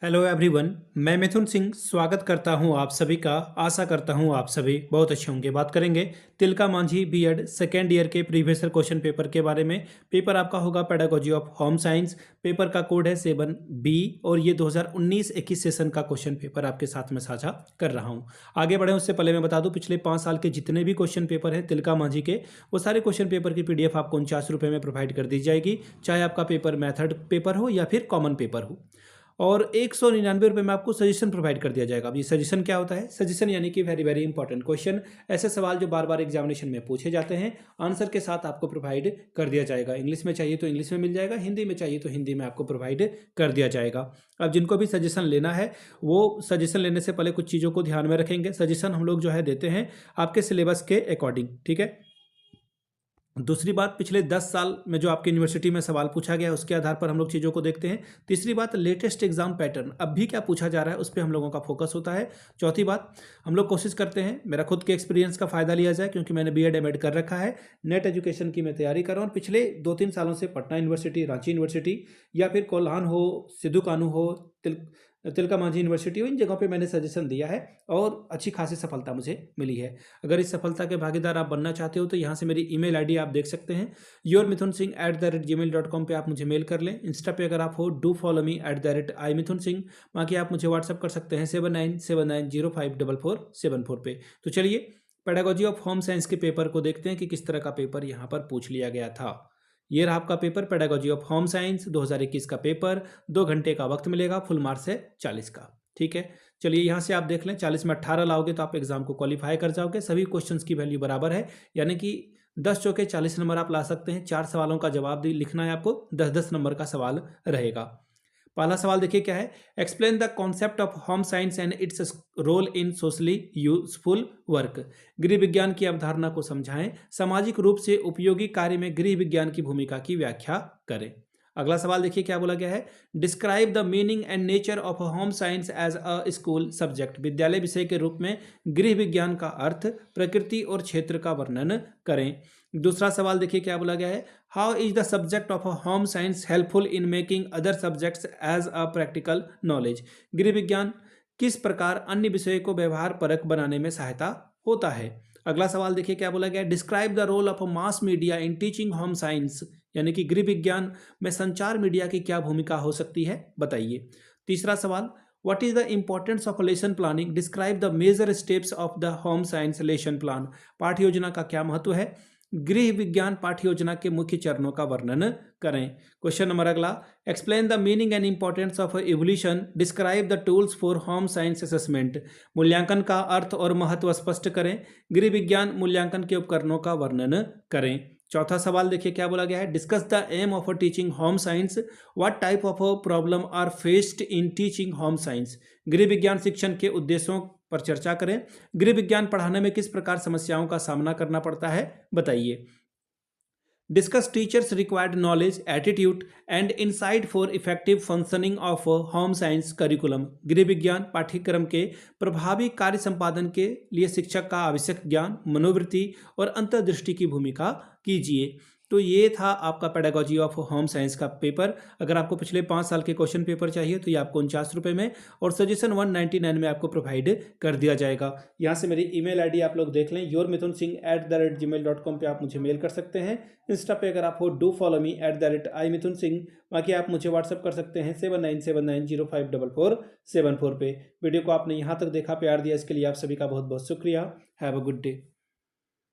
Hello everyone. मैं मिथुन सिंह स्वागत करता हूं आप सभी का। आशा करता हूं आप सभी बहुत अच्छे होंगे। बात करेंगे Tilka Manjhi BEd second year के प्रीवियस ईयर क्वेश्चन पेपर के बारे में। पेपर आपका होगा pedagogy of home science. Paper का कोड है 7B और ये 2019-21 सेशन का क्वेश्चन पेपर आपके साथ में साझा कर रहा हूँ। आगे बढ़े उससे पहले मैं बता दूँ, पिछले 5 साल के जितने भी क्वेश्चन पेपर हैं तिलका मांझी के, वो सारे क्वेश्चन पेपर की PDF आपको 49 रुपये में प्रोवाइड कर दी जाएगी, चाहे आपका पेपर मैथड पेपर हो या फिर कॉमन पेपर हो। और 199 रुपये में आपको सजेशन प्रोवाइड कर दिया जाएगा। अब ये सजेशन क्या होता है? सजेशन यानी कि वेरी वेरी इंपॉर्टेंट क्वेश्चन, ऐसे सवाल जो बार बार एग्जामिनेशन में पूछे जाते हैं, आंसर के साथ आपको प्रोवाइड कर दिया जाएगा। इंग्लिश में चाहिए तो इंग्लिश में मिल जाएगा, हिंदी में चाहिए तो हिंदी में आपको प्रोवाइड कर दिया जाएगा। अब जिनको भी सजेशन लेना है वो सजेशन लेने से पहले कुछ चीज़ों को ध्यान में रखेंगे। सजेशन हम लोग जो है देते हैं आपके सिलेबस के अकॉर्डिंग, ठीक है। दूसरी बात, पिछले 10 साल में जो आपकी यूनिवर्सिटी में सवाल पूछा गया है उसके आधार पर हम लोग चीज़ों को देखते हैं। तीसरी बात, लेटेस्ट एग्जाम पैटर्न अब भी क्या पूछा जा रहा है उस पर हम लोगों का फोकस होता है। चौथी बात, हम लोग कोशिश करते हैं मेरा खुद के एक्सपीरियंस का फायदा लिया जाए, क्योंकि मैंने BEd MAd कर रखा है, नेट एजुकेशन की मैं तैयारी कर रहा हूँ। पिछले 2-3 सालों से पटना यूनिवर्सिटी, रांची यूनिवर्सिटी या फिर कोल्हान हो, सिद्धू कानू हो, तिलका मांझी यूनिवर्सिटी हो, इन जगहों पे मैंने सजेशन दिया है और अच्छी खासी सफलता मुझे मिली है। अगर इस सफलता के भागीदार आप बनना चाहते हो तो यहाँ से मेरी email ID आप देख सकते हैं, yourmithunsingh@gmail.com पे आप मुझे मेल कर लें। इंस्टा पे अगर आप हो, डू फॉलो मी @imithunsingh। बाकी आप मुझे व्हाट्सअप कर सकते हैं 7979054474 पे। तो चलिए पेडागोजी ऑफ होम साइंस के पेपर को देखते हैं कि किस तरह का पेपर यहाँ पर पूछ लिया गया था। ये रहा आपका paper pedagogy of home science 2021 का पेपर। 2 घंटे का वक्त मिलेगा, फुल मार्क्स है 40 का, ठीक है। चलिए यहाँ से आप देख लें, 40 में 18 लाओगे तो आप एग्जाम को क्वालिफाई कर जाओगे। सभी क्वेश्चंस की वैल्यू बराबर है, यानी कि 10 चौके 40 नंबर आप ला सकते हैं। 4 सवालों का जवाब लिखना है आपको, 10-10 नंबर का सवाल रहेगा। पहला सवाल देखिए क्या है, explain the concept of home science and its role in socially useful work. गृह विज्ञान की अवधारणा को समझाएं, सामाजिक रूप से उपयोगी कार्य में गृह विज्ञान की भूमिका की व्याख्या करें। अगला सवाल देखिए क्या बोला गया है, describe the meaning and nature of home science as a school subject. विद्यालय विषय के रूप में गृह विज्ञान का अर्थ, प्रकृति और क्षेत्र का वर्णन करें। दूसरा सवाल देखिए क्या बोला गया है, how is the subject of home science helpful in making other subjects as a practical knowledge. गृह विज्ञान किस प्रकार अन्य विषयों को व्यवहार परक बनाने में सहायता होता है। अगला सवाल देखिए क्या बोला गया है, describe the role of mass media in teaching home science. यानी कि गृह विज्ञान में संचार मीडिया की क्या भूमिका हो सकती है, बताइए। तीसरा सवाल, what is the importance of lesson planning, describe the major steps of the home science lesson plan. पाठ्य योजना का क्या महत्व है, गृह विज्ञान पाठ्य योजना के मुख्य चरणों का वर्णन करें। क्वेश्चन नंबर अगला, explain the meaning and importance of evolution, describe the tools for home science assessment. मूल्यांकन का अर्थ और महत्व स्पष्ट करें, गृह विज्ञान मूल्यांकन के उपकरणों का वर्णन करें। चौथा सवाल देखिए क्या बोला गया है, discuss the aim of teaching home science, what type of problem are faced in teaching home science. गृह विज्ञान शिक्षण के उद्देश्यों पर चर्चा करें, गृह विज्ञान पढ़ाने में किस प्रकार समस्याओं का सामना करना पड़ता है, बताइए। Discuss teachers required knowledge, attitude and insight for effective functioning of home science curriculum. गृह विज्ञान पाठ्यक्रम के प्रभावी कार्य संपादन के लिए शिक्षक का आवश्यक ज्ञान, मनोवृत्ति और अंतर्दृष्टि की भूमिका कीजिए। तो ये था आपका पेडागोजी ऑफ होम साइंस का पेपर। अगर आपको पिछले 5 साल के क्वेश्चन पेपर चाहिए तो ये आपको 49 रुपये में और सजेशन 199 में आपको प्रोवाइड कर दिया जाएगा। यहाँ से मेरी email ID आप लोग देख लें, yourmithunsingh@gmail.com पे आप मुझे मेल कर सकते हैं। इंस्टा पे अगर आप हो, डू फॉलो मी @imithunsingh। बाकी आप मुझे व्हाट्सअप कर सकते हैं 7979054474 पे। वीडियो को आपने यहाँ तक देखा, प्यार दिया, इसके लिए आप सभी का बहुत बहुत शुक्रिया। Have a good day.